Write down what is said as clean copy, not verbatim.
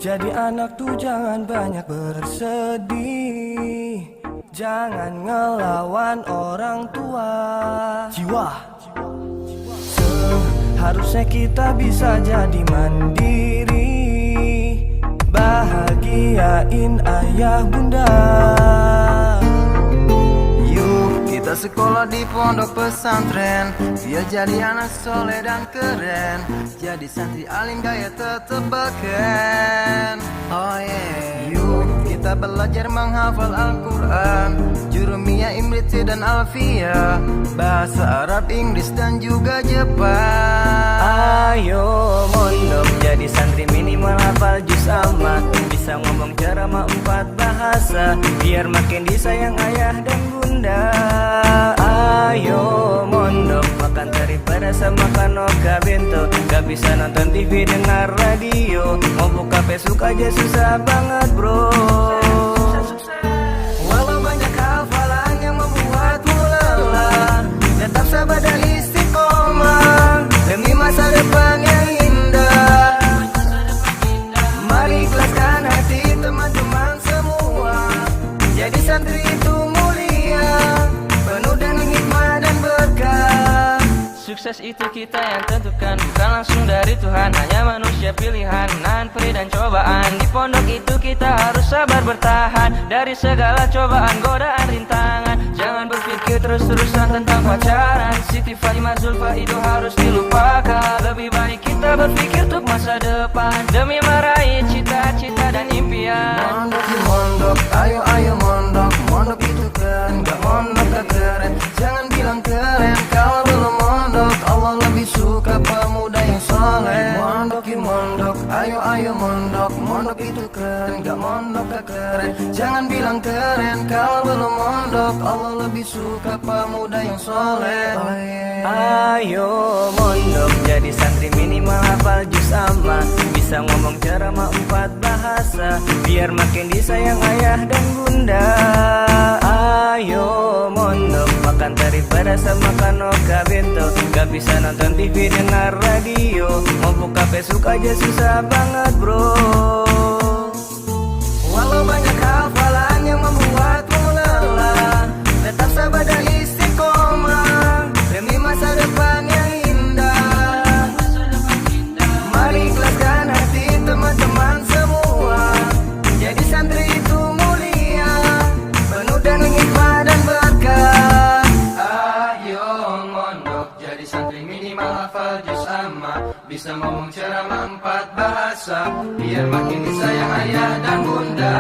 Jadi anak tuh jangan banyak bersedih, jangan ngelawan orang tua. Jiwa seharusnya kita bisa jadi mandiri, bahagiain ayah bunda. Yuk kita sekolah di pondok pesantren, biar jadi anak soleh dan keren, jadi santri alim gaya tetep beken. Oh yeah. Yuk kita belajar menghafal Al-Quran, Jurumiyah, Imriti dan Alfiyah, bahasa Arab, Inggris dan juga Jepang. Ayo mondok jadi santri minimal hafal juz amma, bisa ngomong ceramah 4 bahasa, biar makin disayang ayah dan bunda. Ayo mondok makan teri pada sama kanoka bento, gak bisa nonton TV dengar radio, mau buka Facebook aja susah banget bro. Walau banyak hafalan yang membuatmu lelah, tetap sabar dan istiqomah demi masa depan yang indah. Mari ikhlaskan hati teman-teman semua, jadi santri itu mulia, penuh dengan hikmah dan berkah. Sukses itu kita yang tentukan, bukan langsung dari Tuhan, hanya manusia pilihan, nahan perih dan cobaan. Di pondok itu kita harus sabar bertahan dari segala cobaan, godaan, rintangan. Jangan berpikir terus-terusan tentang pacaran, Siti Fatimah Zulfa itu harus dilupakan. Lebih baik kita berpikir untuk masa depan, demi meraih cita-cita dan impian. Mondok di mondok, ayo ayo mondok, mondok itu keren, gak mondok gak keren. Jangan bilang keren kalau belum mondok, Allah lebih suka pemuda yang soleh. Mondok di mondok, ayo ayo mondok, mondok itu keren, gak mondok gak keren. Jangan bilang keren kalau belum mondok, Allah lebih suka pemuda yang soleh. Oh, yeah. Ayo mondok jadi santri minimal hafal juz amma, bisa ngomong ceramah 4 bahasa, biar makin disayang ayah dan bunda. Ayo mondok makan teri pada sama kanoka bento, gak bisa nonton TV dengar radio, mau buka Facebook aja susah banget bro. Walau banyak hafalan yang membuatmu lelah, tetap sabar dan istiqomah demi masa depan yang indah. Mari ikhlaskan hati teman-teman semua, jadi santri itu mulia, penuh dengan hikmah dan berkah. Ayo mondok jadi santri minimal hafal juz amma, bisa ngomong ceramah 4 bahasa, biar makin disayang ayah dan bunda.